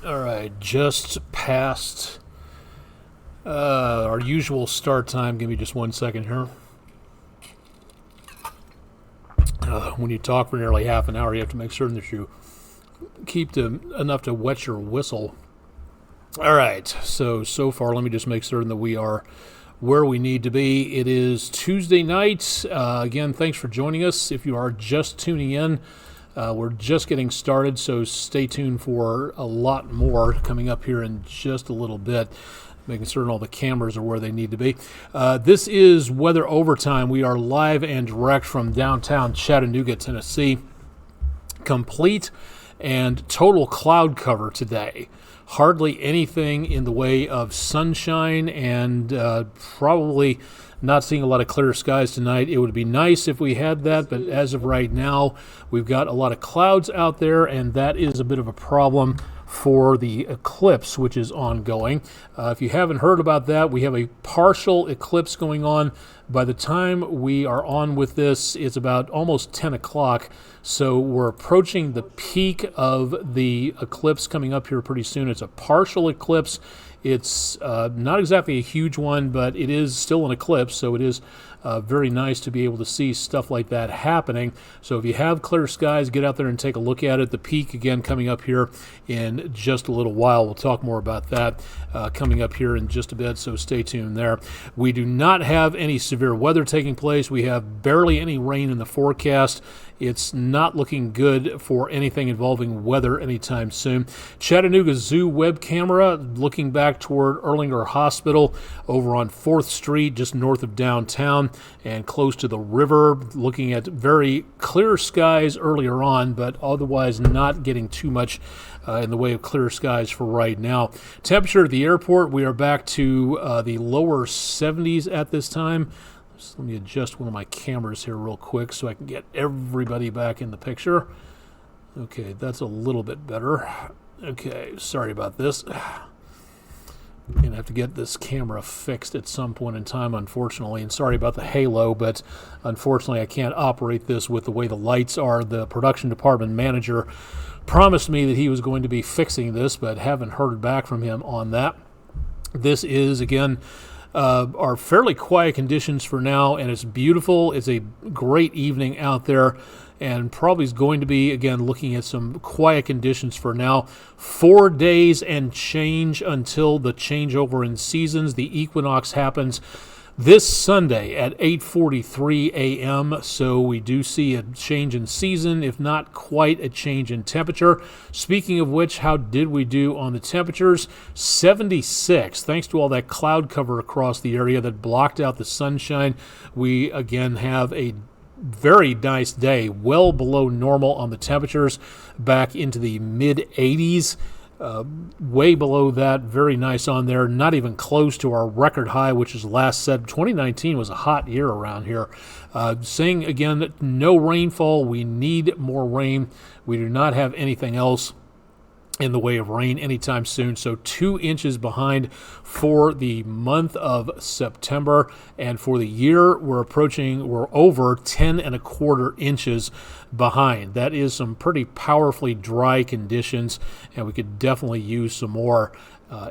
All right, just past our usual start time. Give me just 1 second here. When you talk for nearly half an hour, you have to make certain that you keep enough to wet your whistle. All right, so far, let me just make certain that we are where we need to be. It is Tuesday night. Again, thanks for joining us. If you are just tuning in, we're just getting started, so stay tuned for a lot more coming up here in just a little bit, making certain all the cameras are where they need to be. This is Weather Overtime. We are live and direct from downtown Chattanooga, Tennessee. Complete and total cloud cover today. Hardly anything in the way of sunshine, and probably not seeing a lot of clear skies tonight. It would be nice if we had that, but as of right now, we've got a lot of clouds out there, and that is a bit of a problem for the eclipse, which is ongoing. If you haven't heard about that, we have a partial eclipse going on. By the time we are on with this, it's about almost 10 o'clock, so we're approaching the peak of the eclipse coming up here pretty soon. It's a partial eclipse. It's not exactly a huge one, but it is still an eclipse, so it is very nice to be able to see stuff like that happening. So if you have clear skies, get out there and take a look at it. The peak, again, coming up here in just a little while. We'll talk more about that coming up here in just a bit, so stay tuned there. We do not have any severe weather taking place. We have barely any rain in the forecast. It's not looking good for anything involving weather anytime soon. Chattanooga Zoo web camera looking back toward Erlanger Hospital over on 4th Street, just north of downtown and close to the river, looking at very clear skies earlier on, but otherwise not getting too much in the way of clear skies for right now. Temperature at the airport, we are back to the lower 70s at this time. So let me adjust one of my cameras here real quick so I can get everybody back in the picture. Okay, that's a little bit better. Okay, sorry about this. I'm going to have to get this camera fixed at some point in time, unfortunately. And sorry about the halo, but unfortunately I can't operate this with the way the lights are. The production department manager promised me that he was going to be fixing this, but haven't heard back from him on that. This is, again, are fairly quiet conditions for now, and it's beautiful. It's a great evening out there, and probably is going to be, again, looking at some quiet conditions for now. 4 days and change until the changeover in seasons. The equinox happens this Sunday at 8:43 a.m., so we do see a change in season, if not quite a change in temperature. Speaking of which, how did we do on the temperatures? 76. Thanks to all that cloud cover across the area that blocked out the sunshine, we again have a very nice day, well below normal on the temperatures, back into the mid-80s. Way below that, very nice on there, not even close to our record high, which is last said 2019 was a hot year around here. Saying again, no rainfall. We need more rain. We do not have anything else in the way of rain anytime soon, so 2 inches behind for the month of September, and for the year we're over 10.25 inches behind. That is some pretty powerfully dry conditions, and we could definitely use some more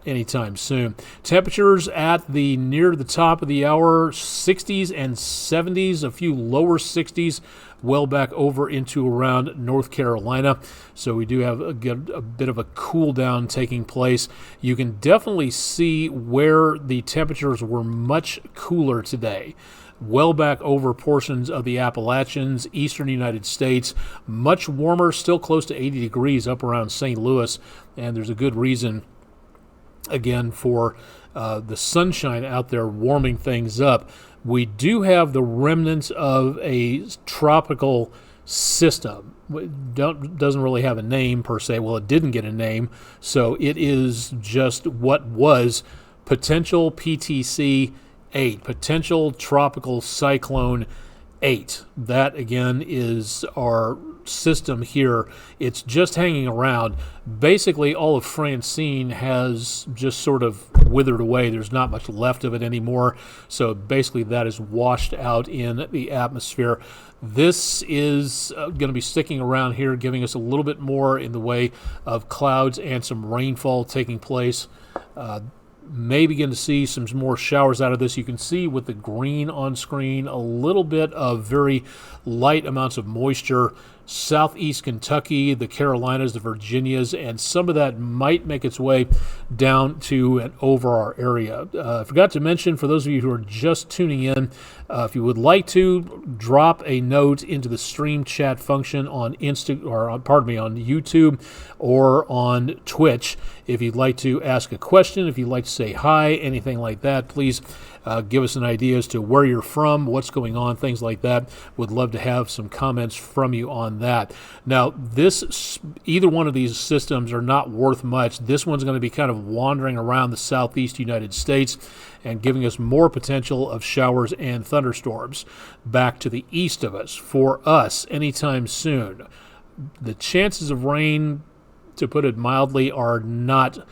anytime soon. Temperatures at near the top of the hour, 60s and 70s, a few lower 60s, well back over into around North Carolina. So we do have a bit of a cool down taking place. You can definitely see where the temperatures were much cooler today. Well back over portions of the Appalachians, eastern United States, much warmer, still close to 80 degrees up around St. Louis, and there's a good reason again for the sunshine out there warming things up. We do have the remnants of a tropical system. Doesn't really have a name per se. Well, it didn't get a name, so it is just what was potential PTC 8, potential tropical cyclone 8. That again is our system here. It's just hanging around. Basically, all of Francine has just sort of withered away. There's not much left of it anymore. So basically that is washed out in the atmosphere. This is going to be sticking around here, giving us a little bit more in the way of clouds and some rainfall taking place. May begin to see some more showers out of this. You can see with the green on screen a little bit of very light amounts of moisture. Southeast Kentucky, the Carolinas, the Virginias, and some of that might make its way down to and over our area. I forgot to mention, for those of you who are just tuning in, if you would like to drop a note into the stream chat function on on YouTube or on Twitch. If you'd like to ask a question, if you'd like to say hi, anything like that, please give us an idea as to where you're from, what's going on, things like that. Would love to have some comments from you on that. Now, either one of these systems are not worth much. This one's going to be kind of wandering around the southeast United States and giving us more potential of showers and thunderstorms back to the east of us. For us, anytime soon, the chances of rain, to put it mildly, are not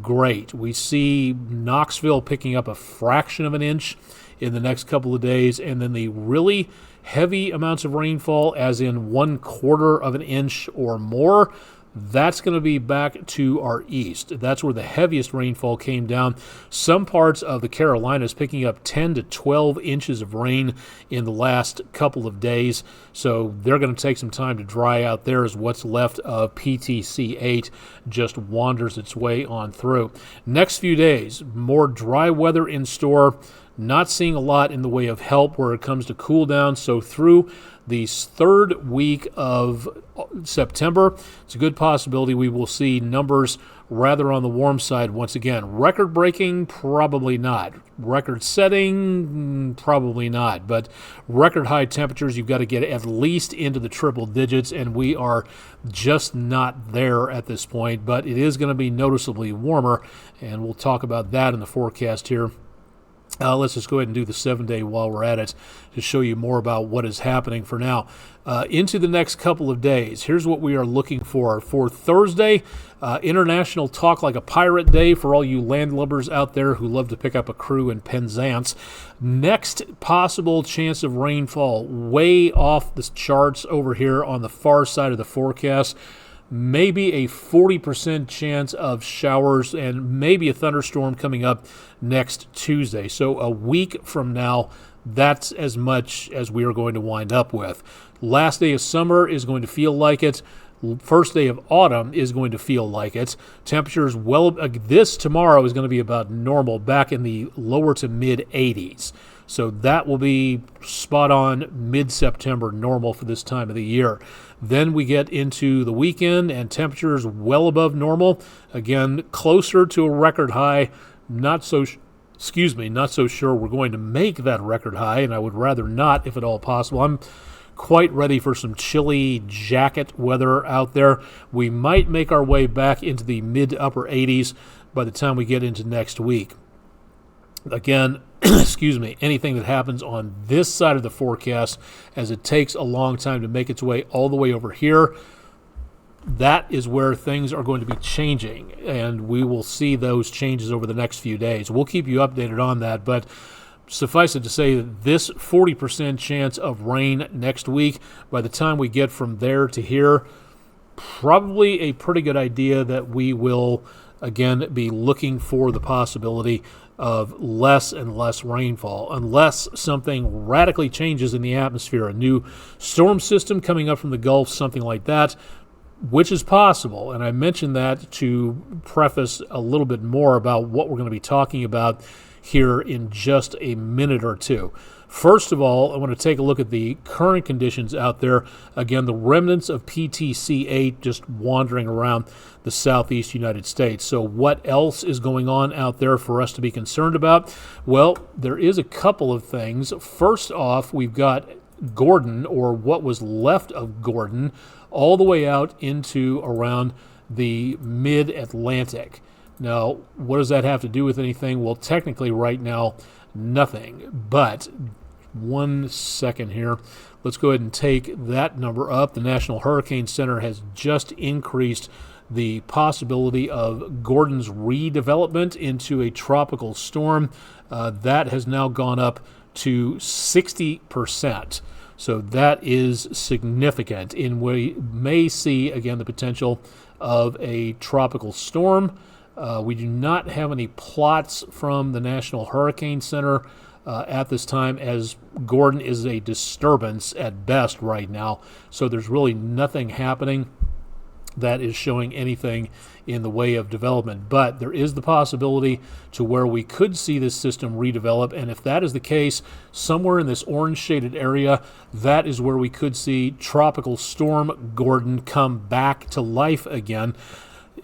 great. We see Knoxville picking up a fraction of an inch in the next couple of days, and then the really heavy amounts of rainfall, as in 1/4 of an inch or more, that's going to be back to our east. That's where the heaviest rainfall came down. Some parts of the Carolinas picking up 10 to 12 inches of rain in the last couple of days. So they're going to take some time to dry out there as what's left of PTC 8 just wanders its way on through. Next few days, more dry weather in store. Not seeing a lot in the way of help where it comes to cool down. So through the third week of September, it's a good possibility we will see numbers rather on the warm side once again. Record-breaking, probably not. Record-setting, probably not. But record-high temperatures, you've got to get at least into the triple digits, and we are just not there at this point. But it is going to be noticeably warmer, and we'll talk about that in the forecast here. Let's just go ahead and do the 7-day while we're at it to show you more about what is happening for now. Into the next couple of days, here's what we are looking for. For Thursday, International Talk Like a Pirate Day for all you landlubbers out there who love to pick up a crew in Penzance. Next possible chance of rainfall, way off the charts over here on the far side of the forecast. Maybe a 40% chance of showers and maybe a thunderstorm coming up next Tuesday. So a week from now, that's as much as we are going to wind up with. Last day of summer is going to feel like it. First day of autumn is going to feel like it. Temperatures, this tomorrow is going to be about normal, back in the lower to mid 80s. So that will be spot on mid-September normal for this time of the year. Then we get into the weekend and temperatures well above normal. Again, closer to a record high. Not so sure we're going to make that record high, and I would rather not if at all possible. I'm quite ready for some chilly jacket weather out there. We might make our way back into the mid to upper 80s by the time we get into next week. Again, anything that happens on this side of the forecast, as it takes a long time to make its way all the way over here, that is where things are going to be changing, and we will see those changes over the next few days. We'll keep you updated on that, but suffice it to say that this 40% chance of rain next week, by the time we get from there to here, probably a pretty good idea that we will, again, be looking for the possibility of less and less rainfall, unless something radically changes in the atmosphere, a new storm system coming up from the Gulf, something like that, which is possible. And I mentioned that to preface a little bit more about what we're going to be talking about here in just a minute or two. First of all, I want to take a look at the current conditions out there. Again, the remnants of PTC 8 just wandering around the southeast United States. So what else is going on out there for us to be concerned about? Well, there is a couple of things. First off, we've got Gordon, or what was left of Gordon, all the way out into around the mid-Atlantic. Now, what does that have to do with anything? Well, technically right now, nothing. But 1 second here. Let's go ahead and take that number up. The National Hurricane Center has just increased the possibility of Gordon's redevelopment into a tropical storm. That has now gone up to 60%. So that is significant. And we may see, again, the potential of a tropical storm. We do not have any plots from the National Hurricane Center at this time, as Gordon is a disturbance at best right now. So there's really nothing happening that is showing anything in the way of development. But there is the possibility to where we could see this system redevelop, and if that is the case, somewhere in this orange shaded area, that is where we could see Tropical Storm Gordon come back to life again.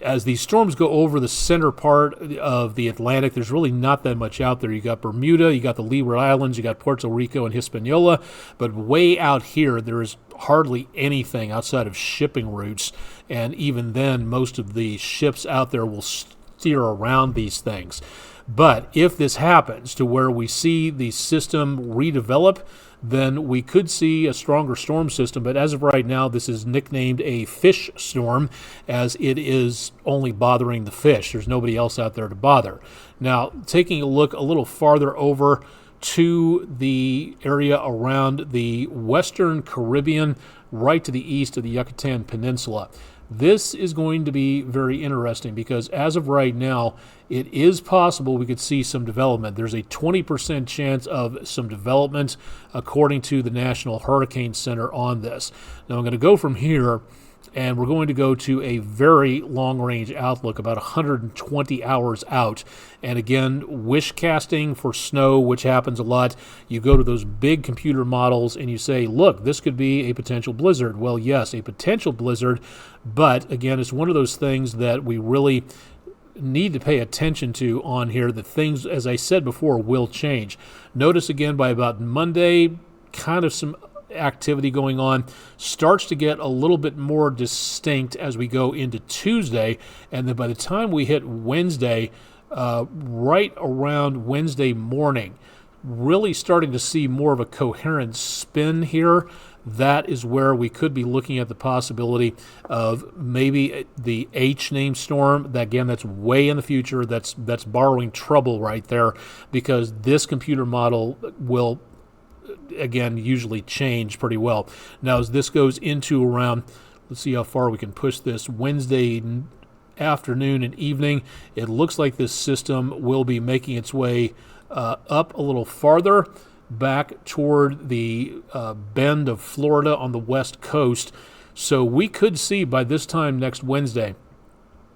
As these storms go over the center part of the Atlantic, there's really not that much out there. You got Bermuda, you got the Leeward Islands, you got Puerto Rico and Hispaniola, but way out here, there is hardly anything outside of shipping routes, and even then, most of the ships out there will steer around these things. But if this happens to where we see the system redevelop, then we could see a stronger storm system. But as of right now, this is nicknamed a fish storm, as it is only bothering the fish. There's nobody else out there to bother. Now, taking a look a little farther over to the area around the Western Caribbean, right to the east of the Yucatan Peninsula. This is going to be very interesting because as of right now, it is possible we could see some development. There's a 20% chance of some development according to the National Hurricane Center on this. Now I'm going to go from here, and we're going to go to a very long-range outlook, about 120 hours out. And again, wish casting for snow, which happens a lot. You go to those big computer models and you say, look, this could be a potential blizzard. Well, yes, a potential blizzard, but again, it's one of those things that we really need to pay attention to on here. The things, as I said before, will change. Notice again, by about Monday, kind of some activity going on starts to get a little bit more distinct as we go into Tuesday, and then by the time we hit Wednesday, right around Wednesday morning, really starting to see more of a coherent spin here. That is where we could be looking at the possibility of maybe the H name storm. That, again, that's way in the future. That's borrowing trouble right there, because this computer model will, again, usually change pretty well. Now, as this goes into around, let's see how far we can push this, Wednesday afternoon and evening, it looks like this system will be making its way up a little farther back toward the bend of Florida on the west coast. So we could see by this time next Wednesday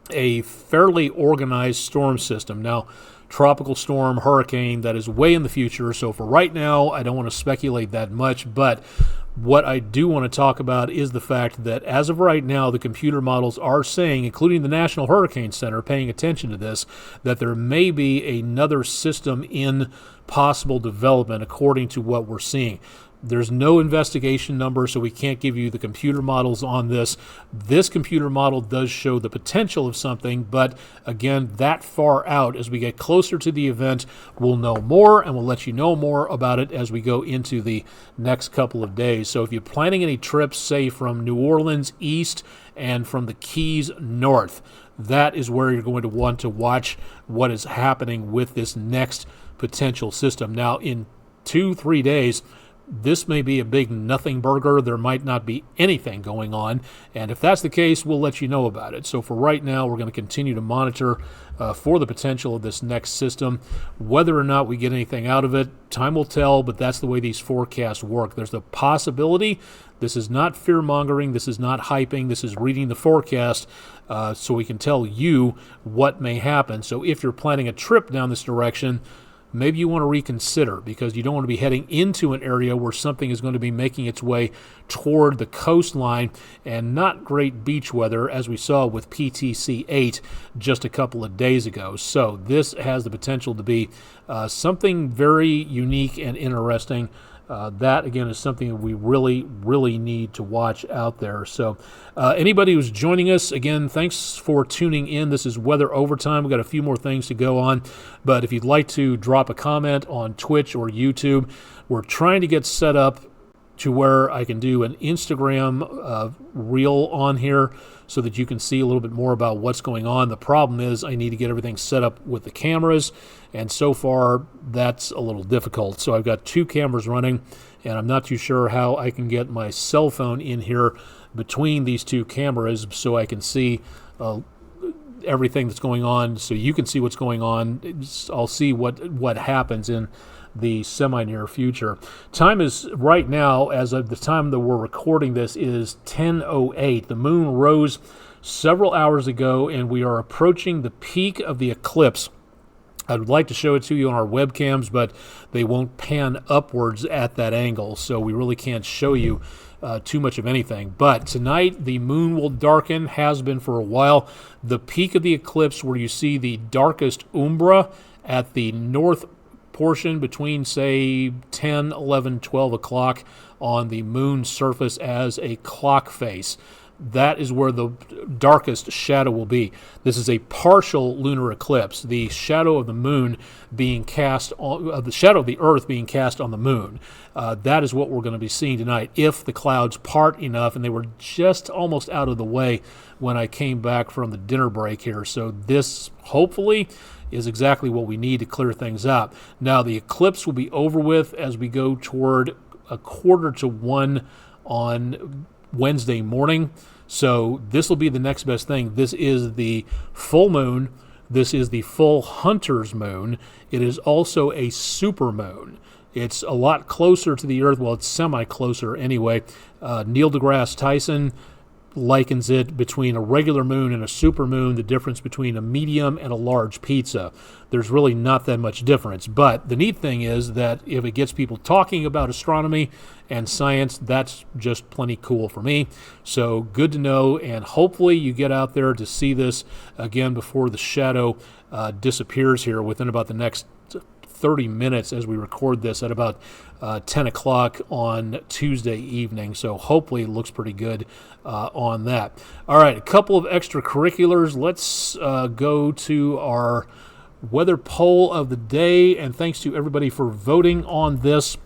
a fairly organized storm system. Now, tropical storm, hurricane, that is way in the future. So for right now, I don't want to speculate that much, but what I do want to talk about is the fact that as of right now, the computer models are saying, including the National Hurricane Center paying attention to this, that there may be another system in possible development according to what we're seeing. There's no investigation number, so we can't give you the computer models on this. This computer model does show the potential of something, but again, that far out, as we get closer to the event, we'll know more, and we'll let you know more about it as we go into the next couple of days. So if you're planning any trips, say from New Orleans east and from the Keys north, that is where you're going to want to watch what is happening with this next potential system. Now, in 2-3 days, this may be a big nothing burger. There might not be anything going on. And if that's the case, we'll let you know about it. So for right now, we're going to continue to monitor for the potential of this next system. Whether or not we get anything out of it, time will tell, but that's the way these forecasts work. There's the possibility. This is not fear-mongering. This is not hyping. This is reading the forecast so we can tell you what may happen. So if you're planning a trip down this direction, maybe you want to reconsider, because you don't want to be heading into an area where something is going to be making its way toward the coastline, and not great beach weather, as we saw with PTC 8 just a couple of days ago. So this has the potential to be something very unique and interesting. That, again, is something that we really, really need to watch out there. So anybody who's joining us, again, thanks for tuning in. This is Weather Overtime. We've got a few more things to go on. But if you'd like to drop a comment on Twitch or YouTube, we're trying to get set up to where I can do an Instagram reel on here so that you can see a little bit more about what's going on. The problem is I need to get everything set up with the cameras, and so far that's a little difficult. So I've got 2 cameras running, and I'm not too sure how I can get my cell phone in here between these 2 cameras so I can see everything that's going on, so you can see what's going on. I'll see what happens in the semi-near future. Time is right now, as of the time that we're recording this, is 10:08. The moon rose several hours ago, and we are approaching the peak of the eclipse. I would like to show it to you on our webcams, but they won't pan upwards at that angle, so we really can't show you too much of anything. But tonight the moon will darken, has been for a while. The peak of the eclipse, where you see the darkest umbra at the north portion between, say, 10, 11, 12 o'clock on the moon's surface as a clock face. That is where the darkest shadow will be. This is a partial lunar eclipse. The shadow of the moon being cast on the shadow of the Earth being cast on the moon. That is what we're going to be seeing tonight, if the clouds part enough, and they were just almost out of the way when I came back from the dinner break here. So this, hopefully, is exactly what we need to clear things up. Now, the eclipse will be over with as we go toward 1:45 on Wednesday morning. So this will be the next best thing. This is the full moon. This is the full hunter's moon. It is also a super moon. It's a lot closer to the Earth. Well, it's semi-closer anyway. Neil deGrasse Tyson likens it between a regular moon and a supermoon, the difference between a medium and a large pizza. There's really not that much difference. But the neat thing is that if it gets people talking about astronomy and science, that's just plenty cool for me. So good to know, and hopefully you get out there to see this again before the shadow disappears here within about the next 30 minutes as we record this at about 10 o'clock on Tuesday evening. So hopefully it looks pretty good on that. All right, a couple of extracurriculars. Let's go to our weather poll of the day, and thanks to everybody for voting on this.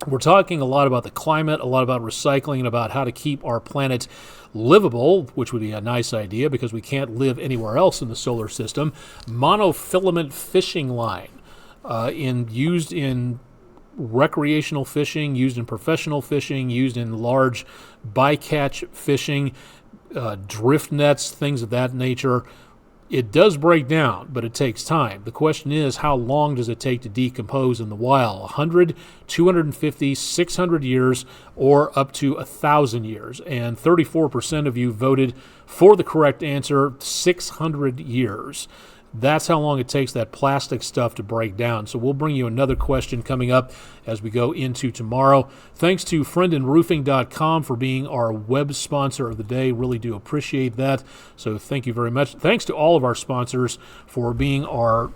We're talking a lot about the climate, a lot about recycling, and about how to keep our planet livable, which would be a nice idea because we can't live anywhere else in the solar system. Monofilament fishing line. Used in recreational fishing, used in professional fishing, used in large bycatch fishing, drift nets, things of that nature. It does break down, but it takes time. The question is, how long does it take to decompose in the wild? 100, 250, 600 years, or up to 1,000 years? And 34% of you voted for the correct answer, 600 years. That's how long it takes that plastic stuff to break down. So we'll bring you another question coming up as we go into tomorrow. Thanks to friendinroofing.com for being our web sponsor of the day. Really do appreciate that. So thank you very much. Thanks to all of our sponsors for being our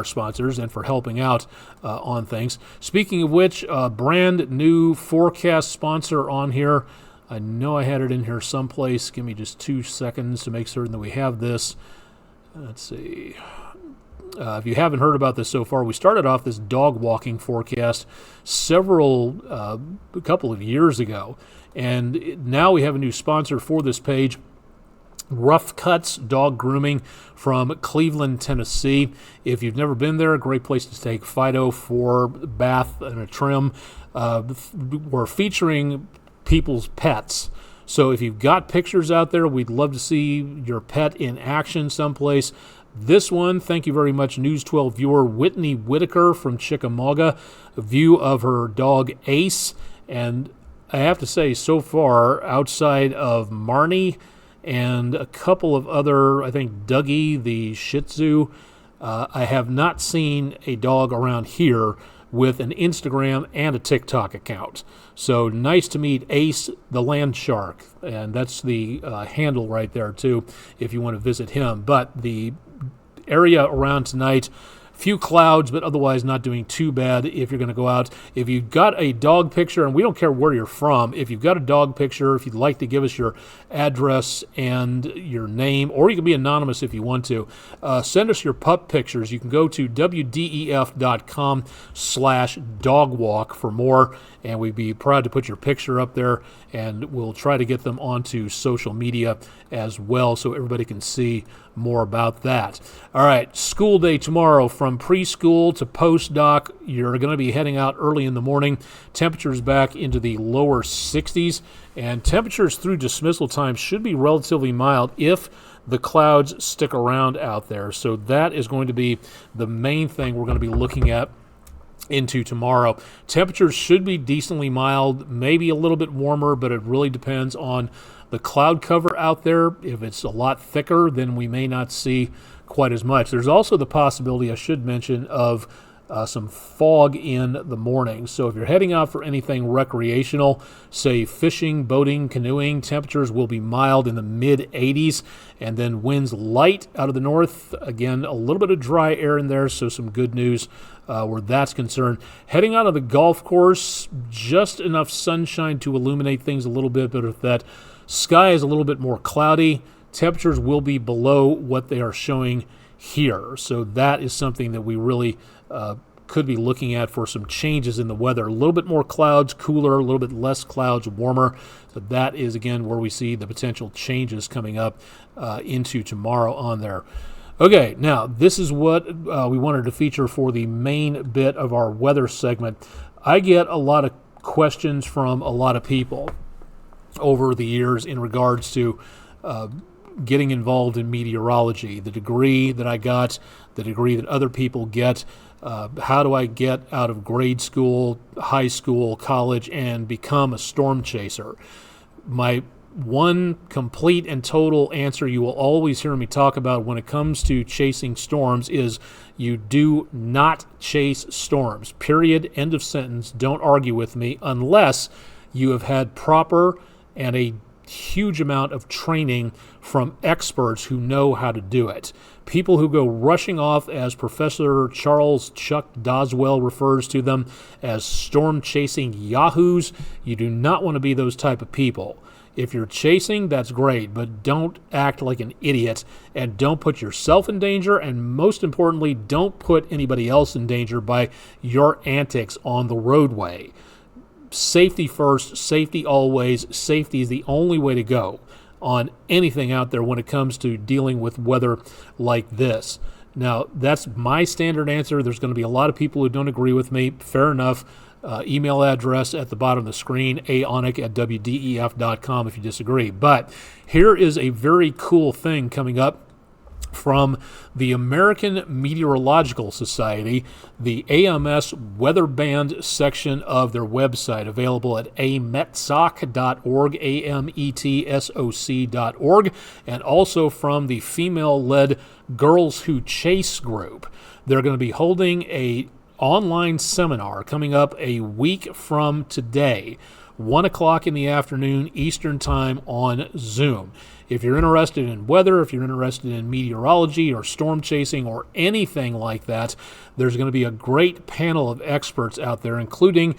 sponsors and for helping out on things. Speaking of which, brand new forecast sponsor on here. I know I had it in here someplace. Give me just 2 seconds to make certain that we have this. Let's see. If you haven't heard about this so far, we started off this dog walking forecast a couple of years ago. And now we have a new sponsor for this page, Rough Cuts Dog Grooming from Cleveland, Tennessee. If you've never been there, a great place to take Fido for a bath and a trim. We're featuring people's pets. So if you've got pictures out there, we'd love to see your pet in action someplace. This one, thank you very much, News 12 viewer Whitney Whitaker from Chickamauga, a view of her dog Ace. And I have to say, so far, outside of Marnie and a couple of other, I think Dougie, the Shih Tzu, I have not seen a dog around here with an Instagram and a TikTok account. So nice to meet Ace the Land Shark, and that's the handle right there too if you want to visit him. But the area around tonight, few clouds, but otherwise not doing too bad if you're going to go out. If you've got a dog picture, and we don't care where you're from, if you've got a dog picture, if you'd like to give us your address and your name, or you can be anonymous if you want to, send us your pup pictures. You can go to wdef.com/dogwalk for more, and we'd be proud to put your picture up there, and we'll try to get them onto social media as well so everybody can see more about that. All right, school day tomorrow from preschool to postdoc. You're going to be heading out early in the morning. Temperatures back into the lower 60s, and temperatures through dismissal time should be relatively mild if the clouds stick around out there. So that is going to be the main thing we're going to be looking at into tomorrow. Temperatures should be decently mild, maybe a little bit warmer, but it really depends on the cloud cover out there. If it's a lot thicker, then we may not see quite as much. There's also the possibility, I should mention, of some fog in the morning. So if you're heading out for anything recreational, say fishing, boating, canoeing, temperatures will be mild in the mid-80s, and then winds light out of the north. Again, a little bit of dry air in there, so some good news where that's concerned. Heading out of the golf course, just enough sunshine to illuminate things a little bit, but if that sky is a little bit more cloudy, temperatures will be below what they are showing here. So that is something that we really could be looking at for some changes in the weather. A little bit more clouds, cooler, a little bit less clouds, warmer. So that is, again, where we see the potential changes coming up into tomorrow on there. Okay, now this is what we wanted to feature for the main bit of our weather segment. I get a lot of questions from a lot of people over the years in regards to getting involved in meteorology, the degree that I got, the degree that other people get. How do I get out of grade school, high school, college, and become a storm chaser? My one complete and total answer you will always hear me talk about when it comes to chasing storms is you do not chase storms. Period. End of sentence. Don't argue with me unless you have had proper and a huge amount of training from experts who know how to do it. People who go rushing off, as Professor Charles Chuck Doswell refers to them, as storm chasing yahoos, you do not want to be those type of people. If you're chasing, that's great, but don't act like an idiot, and don't put yourself in danger, and most importantly, don't put anybody else in danger by your antics on the roadway. Safety first, safety always. Safety is the only way to go on anything out there when it comes to dealing with weather like this. Now, that's my standard answer. There's going to be a lot of people who don't agree with me. Fair enough. Email address at the bottom of the screen, aonic@wdef.com if you disagree. But here is a very cool thing coming up from the American Meteorological Society, the AMS Weather Band section of their website, available at ametsoc.org, ametsoc.org, and also from the female-led Girls Who Chase group. They're going to be holding a online seminar coming up a week from today, 1 o'clock in the afternoon Eastern Time on Zoom. If you're interested in weather, if you're interested in meteorology or storm chasing or anything like that, there's going to be a great panel of experts out there, including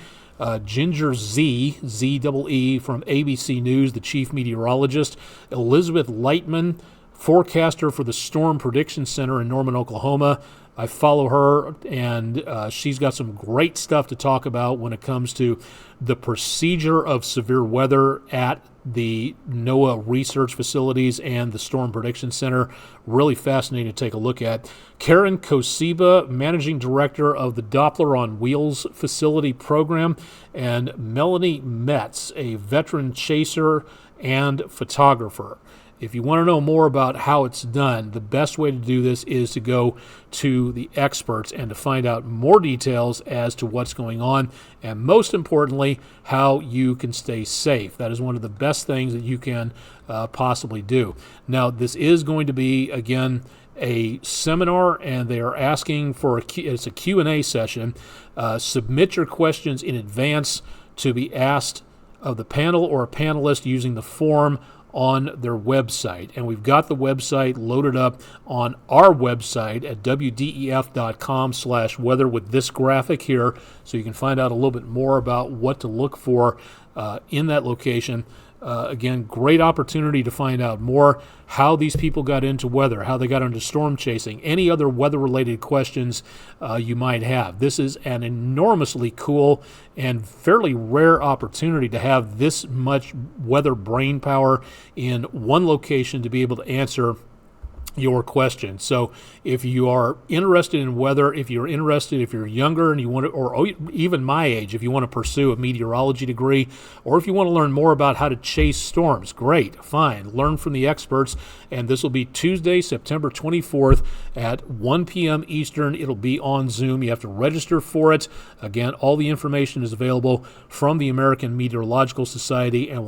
Ginger Z-E-E from ABC News, the chief meteorologist, Elizabeth Lightman, forecaster for the Storm Prediction Center in Norman, Oklahoma. I follow her, and she's got some great stuff to talk about when it comes to the procedure of severe weather at the NOAA research facilities and the Storm Prediction Center. Really fascinating to take a look at. Karen Kosiba, managing director of the Doppler on Wheels facility program, and Melanie Metz, a veteran chaser and photographer. If you want to know more about how it's done, the best way to do this is to go to the experts and to find out more details as to what's going on, and most importantly, how you can stay safe. That is one of the best things that you can possibly do. Now, this is going to be, again, a seminar, and they are asking for it's a Q&A session. Submit your questions in advance to be asked of the panel or a panelist using the form on their website. And we've got the website loaded up on our website at wdef.com/weather with this graphic here, so you can find out a little bit more about what to look for in that location. Again, great opportunity to find out more how these people got into weather, how they got into storm chasing, any other weather-related questions you might have. This is an enormously cool and fairly rare opportunity to have this much weather brain power in one location to be able to answer your question. So if you are interested in weather, if you're younger and you want to, or even my age, if you want to pursue a meteorology degree, or if you want to learn more about how to chase storms, great, fine, learn from the experts. And this will be Tuesday, September 24th at 1 p.m. Eastern. It'll be on Zoom. You have to register for it. Again, all the information is available from the American Meteorological Society, and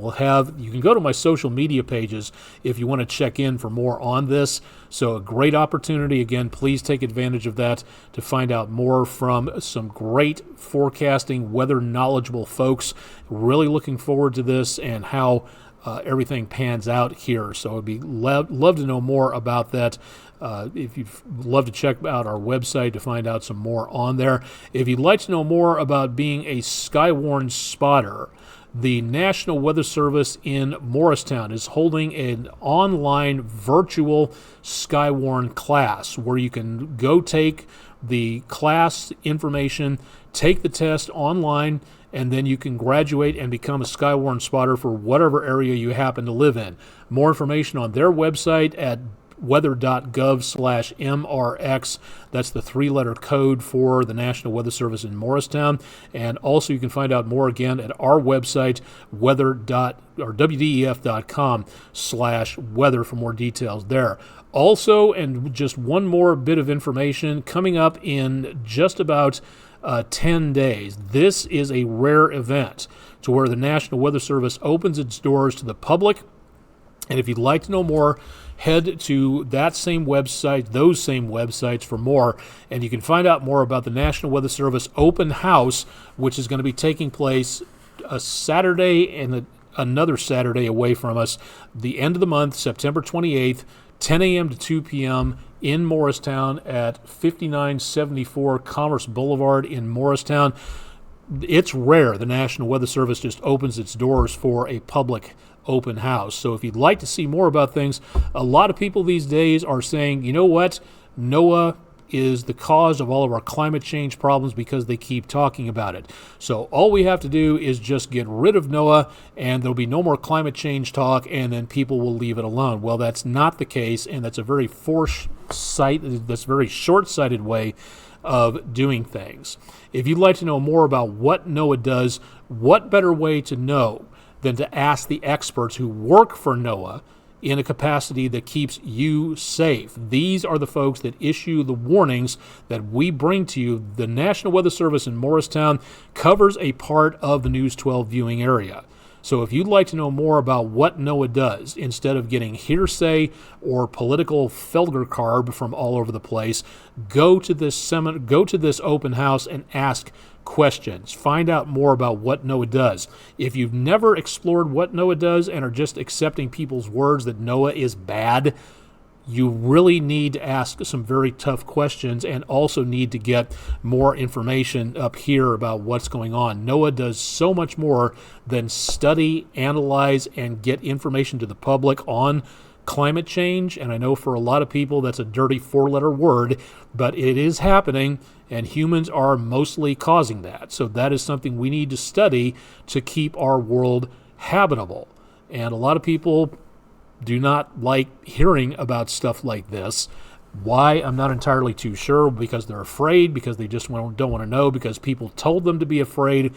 you can go to my social media pages if you want to check in for more on this. So a great opportunity. Again, please take advantage of that to find out more from some great forecasting, weather knowledgeable folks. Really looking forward to this and how everything pans out here. So I'd be love to know more about that. If you'd love to check out our website to find out some more on there. If you'd like to know more about being a Skywarn spotter, the National Weather Service in Morristown is holding an online virtual Skywarn class where you can go take the class information, take the test online, and then you can graduate and become a Skywarn spotter for whatever area you happen to live in. More information on their website at weather.gov/MRX. That's the 3-letter code for the National Weather Service in Morristown. And also you can find out more again at our website, WDEF.com/weather for more details there. Also, and just one more bit of information, coming up in just about 10 days, this is a rare event to where the National Weather Service opens its doors to the public. And if you'd like to know more, head to those same websites for more, and you can find out more about the National Weather Service Open House, which is going to be taking place a Saturday and another Saturday away from us, the end of the month, September 28th, 10 a.m. to 2 p.m. in Morristown at 5974 Commerce Boulevard in Morristown. It's rare the National Weather Service just opens its doors for a public open house. So if you'd like to see more about things, a lot of people these days are saying, you know what, NOAA is the cause of all of our climate change problems because they keep talking about it. So all we have to do is just get rid of NOAA and there'll be no more climate change talk, and then people will leave it alone. Well, that's not the case, and that's a very short-sighted way of doing things. If you'd like to know more about what NOAA does, what better way to know than to ask the experts who work for NOAA in a capacity that keeps you safe. These are the folks that issue the warnings that we bring to you. The National Weather Service in Morristown covers a part of the News 12 viewing area. So if you'd like to know more about what NOAA does, instead of getting hearsay or political Felgercarb from all over the place, go to this open house and ask questions. Find out more about what NOAA does. If you've never explored what NOAA does and are just accepting people's words that NOAA is bad, you really need to ask some very tough questions and also need to get more information up here about what's going on. NOAA does so much more than study, analyze, and get information to the public on climate change. And I know for a lot of people that's a dirty 4-letter word, but it is happening, and humans are mostly causing that. So that is something we need to study to keep our world habitable. And a lot of people do not like hearing about stuff like this. Why? I'm not entirely too sure. Because they're afraid, because they just don't want to know, because people told them to be afraid.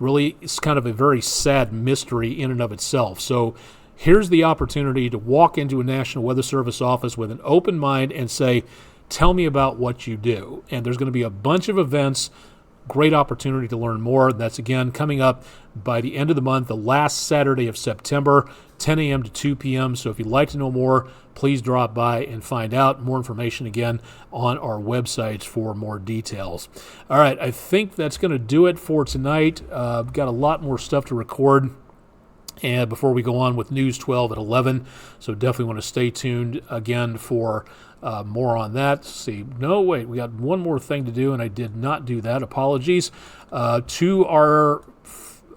It's kind of a very sad mystery in and of itself. So here's the opportunity to walk into a National Weather Service office with an open mind and say, tell me about what you do. And there's going to be a bunch of events. Great opportunity to learn more. That's, again, coming up by the end of the month, the last Saturday of September, 10 a.m. to 2 p.m. So if you'd like to know more, please drop by and find out. More information, again, on our websites for more details. All right, I think that's going to do it for tonight. I've got a lot more stuff to record. and before we go on with News 12 at 11. So definitely want to stay tuned again for more on that. Let's see. No, wait, we got one more thing to do, and I did not do that. Apologies. To our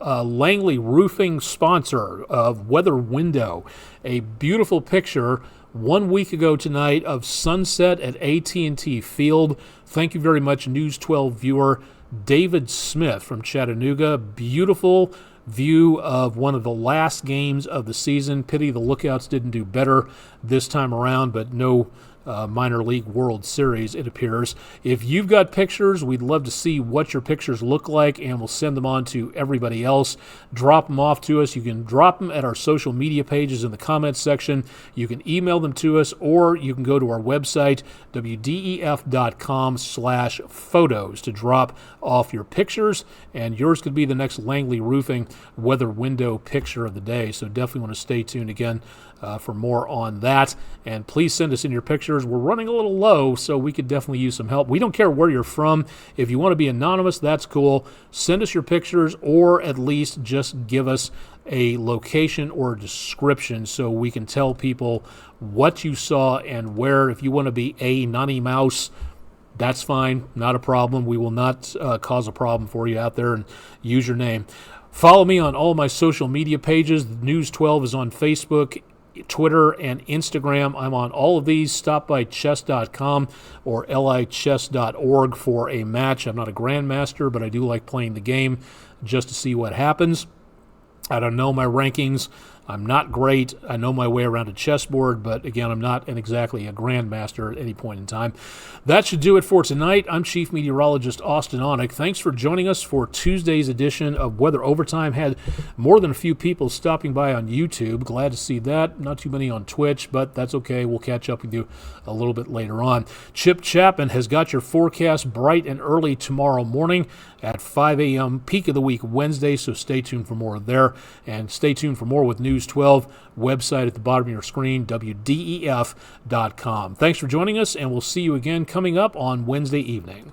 Langley Roofing sponsor of Weather Window, a beautiful picture 1 week ago tonight of sunset at AT&T Field. Thank you very much, News 12 viewer David Smith from Chattanooga. Beautiful view of one of the last games of the season. Pity the Lookouts didn't do better this time around, but no minor league World Series, it appears. If you've got pictures, we'd love to see what your pictures look like, and we'll send them on to everybody else. Drop them off to us. You can drop them at our social media pages in the comments section. You can email them to us, or you can go to our website, wdef.com/photos, to drop off your pictures, and yours could be the next Langley Roofing Weather Window picture of the day. So definitely want to stay tuned again for more on that. And please send us in your pictures. We're running a little low, so we could definitely use some help. We don't care where you're from. If you want to be anonymous, that's cool. Send us your pictures, or at least just give us a location or a description so we can tell people what you saw and where. If you want to be Nonny Mouse, that's fine. Not a problem. We will not cause a problem for you out there, and use your name. Follow me on all my social media pages. News 12 is on Facebook, Twitter, and Instagram. I'm on all of these. Stop by chess.com or lichess.org for a match. I'm not a grandmaster, but I do like playing the game just to see what happens. I don't know my rankings. I'm not great. I know my way around a chessboard, but again, I'm not exactly a grandmaster at any point in time. That should do it for tonight. I'm Chief Meteorologist Austin Onek. Thanks for joining us for Tuesday's edition of Weather Overtime. Had more than a few people stopping by on YouTube. Glad to see that. Not too many on Twitch, but that's okay. We'll catch up with you a little bit later on. Chip Chapman has got your forecast bright and early tomorrow morning at 5 a.m. peak of the week Wednesday, so stay tuned for more there. And stay tuned for more with News 12, website at the bottom of your screen, wdef.com. Thanks for joining us, and we'll see you again coming up on Wednesday evening.